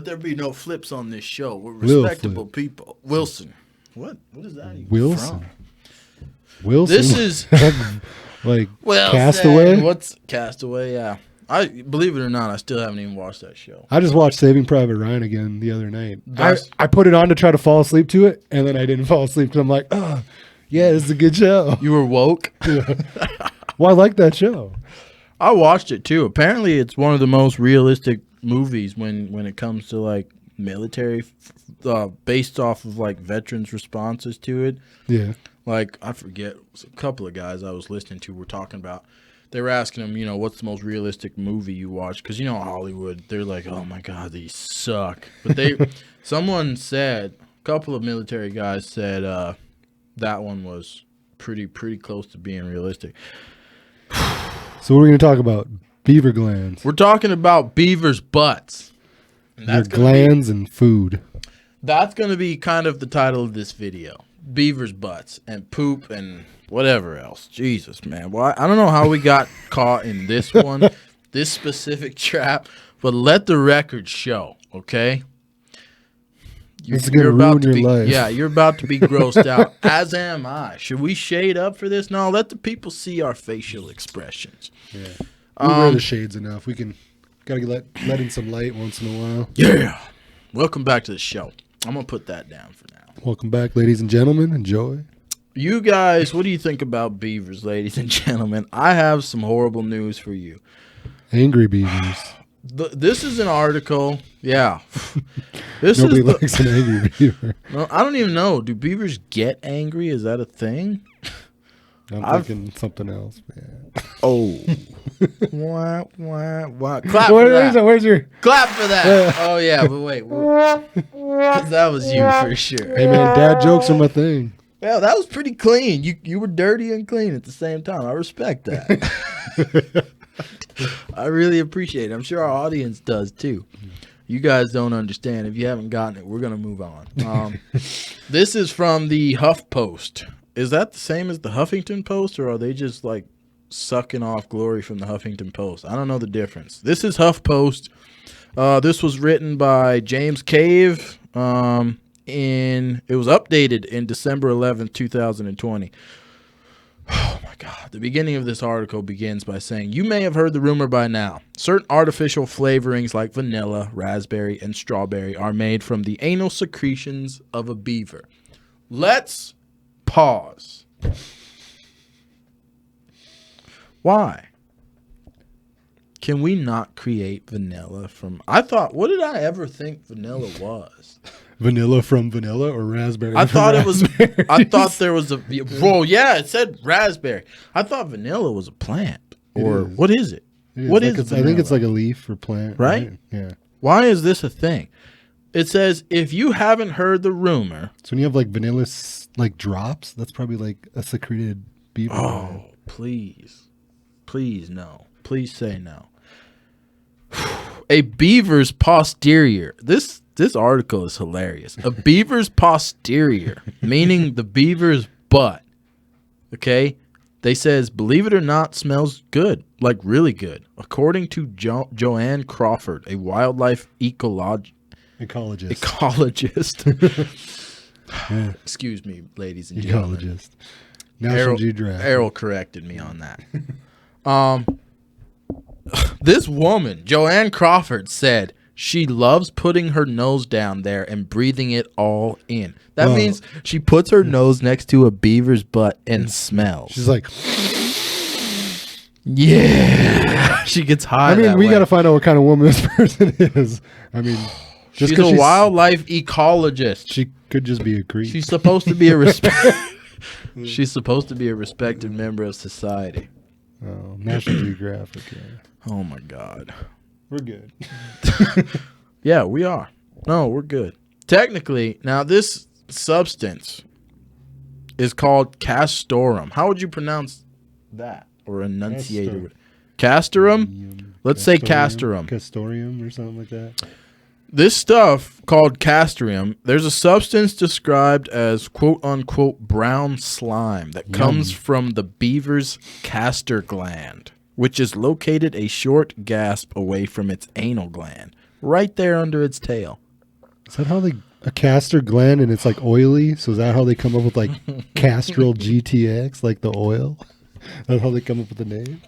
Let there be no flips on this show. We're respectable people. Wilson. What is that even Wilson. from? Wilson. This is like Wilson. Castaway. What's Castaway? Yeah. I believe it or not, I still haven't even watched that show. I just watched Saving Private Ryan again the other night. That's- I put it on to try to fall asleep to it, and then I didn't fall asleep because I'm like, oh, yeah, this is a good show. You were woke? Well, I like that show. I watched it too. Apparently, it's one of the most realistic movies when it comes to like military, based off of like veterans' responses to it. Yeah. Like, I forget, a couple of guys I was listening to were talking about, they were asking him, what's the most realistic movie you watch? Because, Hollywood, they're like, oh, my God, these suck. But someone said, a couple of military guys said that one was pretty close to being realistic. So what are we going to talk about? Beaver glands. We're talking about beavers' butts. And Their glands and food. That's going to be kind of the title of this video. Beavers' butts and poop and whatever else. Jesus, man. Well, I don't know how we got caught in this one, this specific trap, but let the record show, okay? You're about to be, life. Yeah, you're about to be grossed out, as am I. Should we shade up for this? No, let the people see our facial expressions. Yeah. We wear the shades enough. We can gotta let in some light once in a while. Yeah. Welcome back to the show. I'm gonna put that down for now. Welcome back, ladies and gentlemen. Enjoy. You guys, what do you think about beavers, ladies and gentlemen? I have some horrible news for you. Angry beavers. This is an article. Yeah. Nobody likes an angry beaver. No, I don't even know. Do beavers get angry? Is that a thing? I'm thinking something else, man. Oh. Wah, wah, wah. Clap for that. Where's your... Clap for that. Oh, yeah, but wait. 'Cause that was you for sure. Hey, man, dad jokes are my thing. Well, that was pretty clean. You were dirty and clean at the same time. I respect that. I really appreciate it. I'm sure our audience does, too. You guys don't understand. If you haven't gotten it, we're going to move on. This is from the HuffPost. Is that the same as the Huffington Post, or are they just like sucking off glory from the Huffington Post? I don't know the difference. This is HuffPost. This was written by James Cave. It was updated in December 11th, 2020. Oh my God. The beginning of this article begins by saying, you may have heard the rumor by now. Certain artificial flavorings like vanilla, raspberry, and strawberry are made from the anal secretions of a beaver. Let's pause. Why? Can we not create vanilla from... what did I ever think vanilla was? Vanilla from vanilla or raspberry? I thought it was. I thought there was a. Well, yeah, it said raspberry. I thought vanilla was a plant, or what is it? What is I think it's like a leaf or plant, right? Yeah. Why is this a thing? It says if you haven't heard the rumor. So when you have like vanilla like drops, that's probably like a secreted beaver. Oh, please no. Please say no. A beaver's posterior. This article is hilarious. A beaver's posterior, meaning the beaver's butt. Okay? They says, believe it or not, smells good. Like really good. According to Joanne Crawford, a wildlife ecologist. Excuse me, ladies and gentlemen. Ecologist. National Geographic. Errol corrected me on that. This woman, Joanne Crawford, said she loves putting her nose down there and breathing it all in. That means she puts her nose next to a beaver's butt and smells. She's like, yeah. She gets high. I mean, we got to find out what kind of woman this person is. I mean, she's a wildlife ecologist. She could just be a creep. She's supposed to be She's supposed to be a respected member of society. Oh, National Geographic. Yeah. Oh my God. We're good. Yeah, we are. No, we're good. Technically, now this substance is called castorum. How would you pronounce that or enunciate it? Castorum? Let's say castorum. Castorium or something like that. This stuff called castoreum, there's a substance described as quote-unquote brown slime that comes from the beaver's castor gland, which is located a short gasp away from its anal gland. right there under its tail. Is that how a castor gland and it's like oily? So is that how they come up with like Castrol GTX, like the oil? That's how they come up with the name?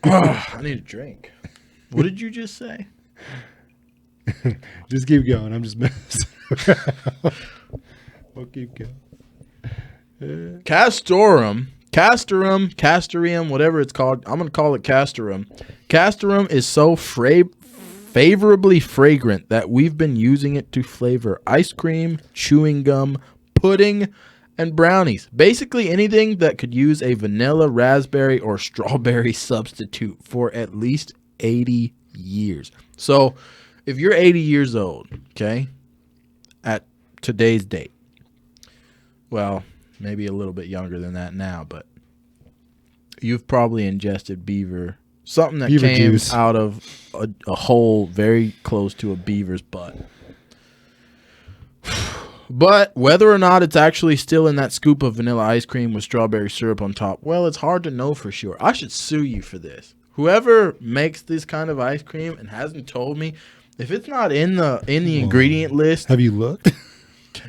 I need a drink. What did you just say? Just keep going. I'm just messing. We'll keep going. Castorum, castoreum, whatever it's called. I'm going to call it castoreum. Castoreum is so favorably fragrant that we've been using it to flavor ice cream, chewing gum, pudding, and brownies. Basically anything that could use a vanilla, raspberry, or strawberry substitute for at least 80 years. So if you're 80 years old, okay, at today's date, well, maybe a little bit younger than that now, but you've probably ingested beaver, something that Beaver came juice out of a hole very close to a beaver's butt. But whether or not it's actually still in that scoop of vanilla ice cream with strawberry syrup on top, well, it's hard to know for sure. I should sue you for this. Whoever makes this kind of ice cream and hasn't told me, if it's not in the ingredient list. Have you looked?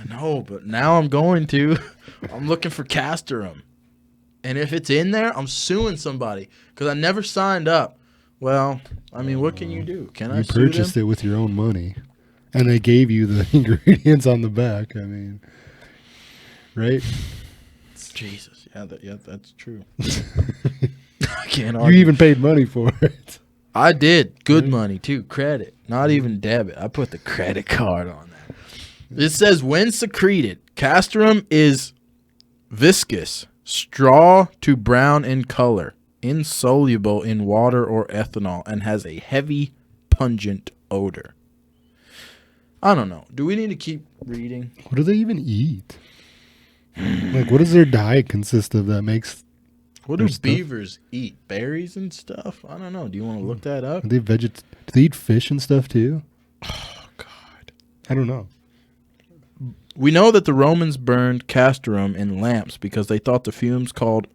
No, but now I'm going to. I'm looking for castoreum. And if it's in there, I'm suing somebody because I never signed up. Well, I mean, what can you do? Can I sue them? You purchased it with your own money. And they gave you the ingredients on the back. I mean, right? Jesus. Yeah, that's true. I can't argue. You even paid money for it. I did. Good money, too. Credit. Not even debit. I put the credit card on that. It says, when secreted, castoreum is viscous, straw to brown in color, insoluble in water or ethanol, and has a heavy, pungent odor. I don't know. Do we need to keep reading? What do they even eat? Like, what does their diet consist of that makes... What do beavers eat? Berries and stuff? I don't know. Do you want to look that up? Are they do they eat fish and stuff too? Oh, God. I don't know. We know that the Romans burned castoreum in lamps because they thought the fumes caused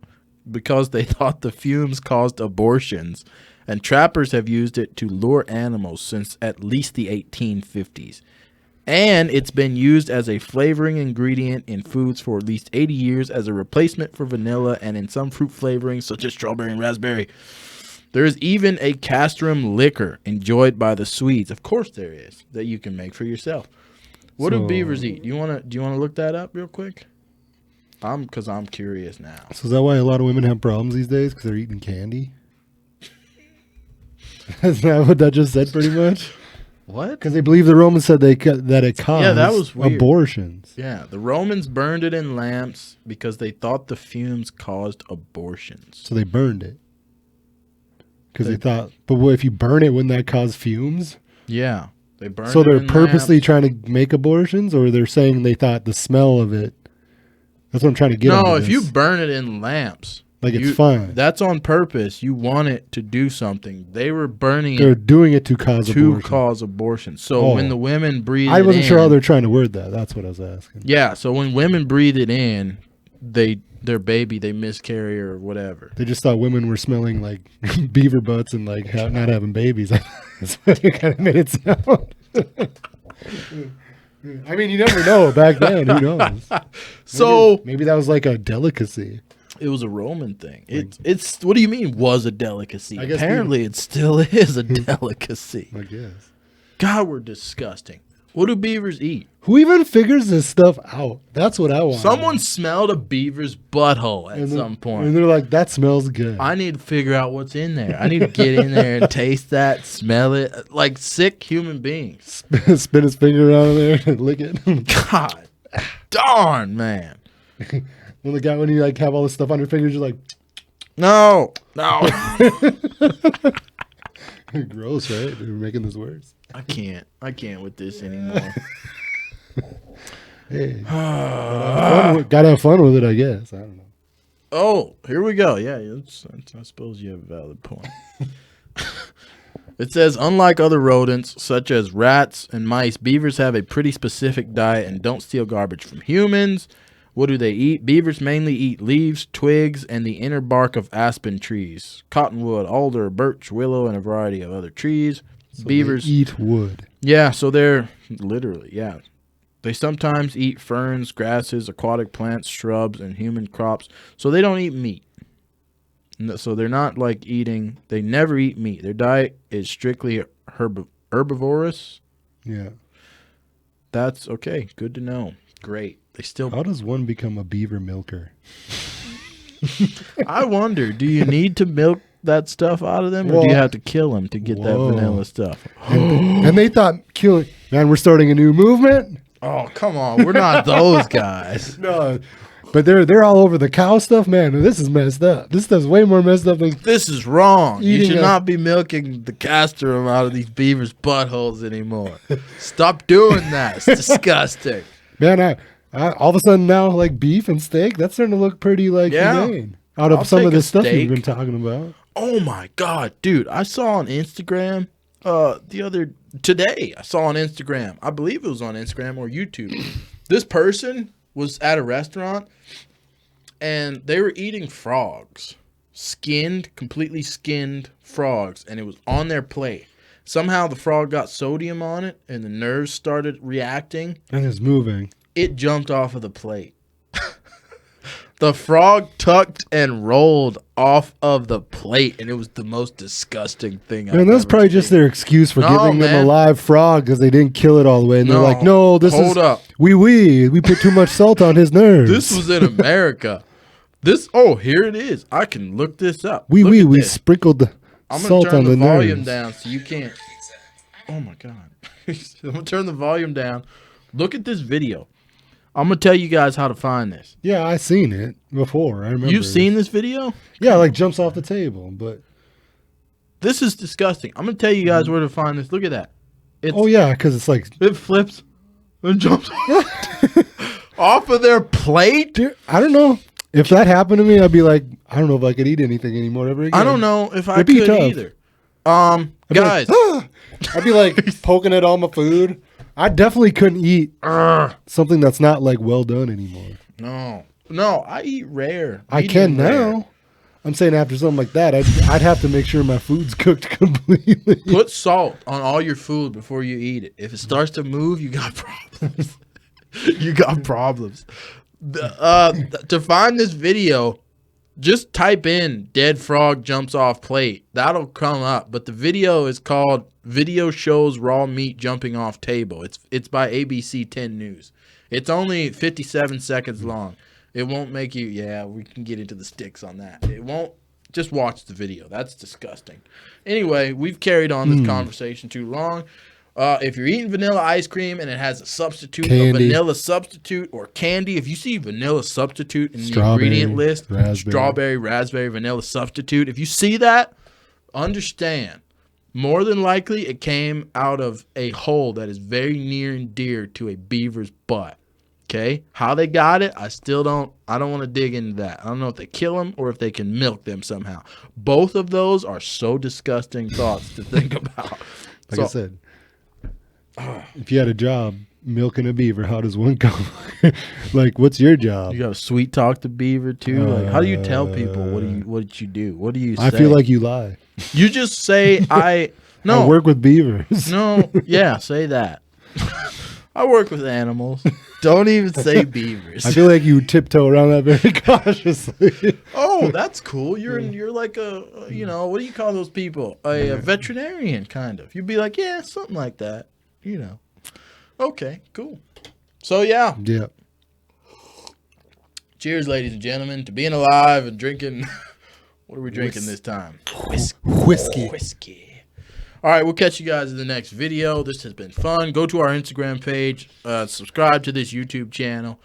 abortions, and trappers have used it to lure animals since at least the 1850s. And it's been used as a flavoring ingredient in foods for at least 80 years as a replacement for vanilla and in some fruit flavorings such as strawberry and raspberry. There is even a castoreum liquor enjoyed by the Swedes. Of course there is, that you can make for yourself. What do beavers eat? Do you want to look that up real quick? Because I'm curious now. So is that why a lot of women have problems these days? Because they're eating candy? Is that what that just said pretty much? What? Because they believe the Romans said that it caused that was weird. Abortions. Yeah, the Romans burned it in lamps because they thought the fumes caused abortions. So they burned it. Because they thought, but what if you burn it, wouldn't that cause fumes? Yeah, they burned so it they're in purposely lamps. trying to make abortions, or they're saying they thought the smell of it. That's what I'm trying to get at. No, if you burn it in lamps, like it's fine. That's on purpose. You want it to do something. They were burning They're doing it to cause abortion. So when the women breathe I wasn't sure how they're trying to word that. That's what I was asking. Yeah, so when women breathe it in, their baby, they miscarry or whatever. They just thought women were smelling like beaver butts and like not having babies. That's what it kind of made it sound. I mean, you never know back then. Who knows? So maybe that was like a delicacy. It was a Roman thing. It's what do you mean was a delicacy? I guess apparently it still is a delicacy. I guess. God, we're disgusting. What do beavers eat? Who even figures this stuff out? That's what I want. Someone smelled a beaver's butthole at some point. And they're like, that smells good. I need to figure out what's in there. I need to get in there and taste that, smell it, like sick human beings. Spin his finger around in there and lick it. God darn, man. When you like have all this stuff on your fingers, you're like, no. Gross, right? We're making this worse. I can't with this anymore. Hey, gotta have fun with it, I guess. I don't know. Oh, here we go. Yeah, I suppose you have a valid point. It says, unlike other rodents, such as rats and mice, beavers have a pretty specific diet and don't steal garbage from humans. What do they eat? Beavers mainly eat leaves, twigs, and the inner bark of aspen trees, cottonwood, alder, birch, willow, and a variety of other trees. So Beavers they eat wood. Yeah, so they're literally, yeah. They sometimes eat ferns, grasses, aquatic plants, shrubs, and human crops. So they don't eat meat. So they're not like eating, they never eat meat. Their diet is strictly herbivorous. Yeah. That's okay. Good to know. Great. They still. How does one become a beaver milker? I wonder, do you need to milk that stuff out of them, or do you have to kill them to get that vanilla stuff? And they thought, man, we're starting a new movement. Oh, come on. We're not those guys. No, but they're all over the cow stuff, man. This is messed up. This stuff's way more messed up than This is wrong. You Eating should a- not be milking the castrum out of these beavers' buttholes anymore. Stop doing that. It's disgusting. man. I all of a sudden now like beef and steak. That's starting to look pretty like humane. Out of I'll some take of a this stuff steak. you've been talking about. Oh my God, dude. I saw on Instagram today. I saw on Instagram. I believe it was on Instagram or YouTube. This person was at a restaurant and they were eating frogs. Completely skinned frogs, and it was on their plate. Somehow the frog got sodium on it and the nerves started reacting. And it's moving. It jumped off of the plate. The frog tucked and rolled off of the plate, and it was the most disgusting thing And that's probably just their excuse for giving them a live frog because they didn't kill it all the way. And they're like, no, this Hold is up. we put too much salt on his nerves. This was in America. Here it is. I can look this up. we Look at this. sprinkled the I'm gonna salt turn on the the volume nerves. down so you can't. Oh my God. I'm gonna turn the volume down. Look at this video. I'm gonna tell you guys how to find this. Yeah, I seen it before. I remember. You've seen this video? Yeah, like jumps off the table, but This is disgusting. I'm gonna tell you guys where to find this. Look at that. oh yeah, because it's like, It flips and jumps off of their plate. dude, I don't know if that happened to me. I'd be like, I don't know if I could eat anything anymore ever again. I don't know if I It'd be could tough. either. I'd be Guys, like, "Ah!" I'd be like poking at all my food. I definitely couldn't eat something that's not like well done anymore. no, I eat rare. I medium can rare. now. I'm saying after something like that, I'd have to make sure my food's cooked completely. Put salt on all your food before you eat it. If it starts to move, you got problems. You got problems. To find this video, just type in "dead frog jumps off plate." That'll come up. But the video is called "Video Shows Raw Meat Jumping Off Table." It's by ABC 10 News. It's only 57 seconds long. It won't make you. Yeah, we can get into the sticks on that. It won't. Just watch the video. That's disgusting. Anyway, we've carried on this conversation too long. If you're eating vanilla ice cream and it has a substitute, a vanilla substitute, or candy, if you see vanilla substitute in the ingredient list, strawberry, raspberry, vanilla substitute, if you see that, understand, more than likely it came out of a hole that is very near and dear to a beaver's butt. Okay? How they got it, I don't want to dig into that. I don't know if they kill them or if they can milk them somehow. Both of those are so disgusting thoughts to think about. Like I said, if you had a job milking a beaver, how does one go? Like, what's your job? You got to sweet talk the beaver too. Like, how do you tell people what did you do? What do you say? I feel like you lie. You just say I no. work with beavers. No, yeah, say that. I work with animals. Don't even say beavers. I feel like you tiptoe around that very cautiously. Oh, that's cool. You're like a what do you call those people? A veterinarian kind of. You'd be like, yeah, something like that. Okay, cool. So yeah. Yeah. Cheers, ladies and gentlemen, to being alive and drinking. What are we drinking this time? Whiskey. Whiskey. All right, we'll catch you guys in the next video. This has been fun. Go to our Instagram page. Subscribe to this YouTube channel.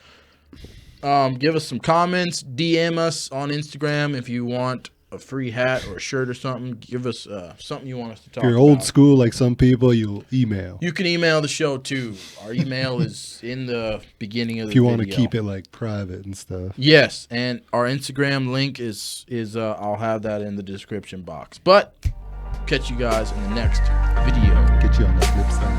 Give us some comments. DM us on Instagram if you want a free hat or a shirt or something. Give us something you want us to talk If you're about. old school like some people, you'll email. You can email the show too. Our email is in the beginning of the If you video. want to keep it like private and stuff. Yes, and our Instagram link is I'll have that in the description box. But catch you guys in the next video. Get you on the flip side.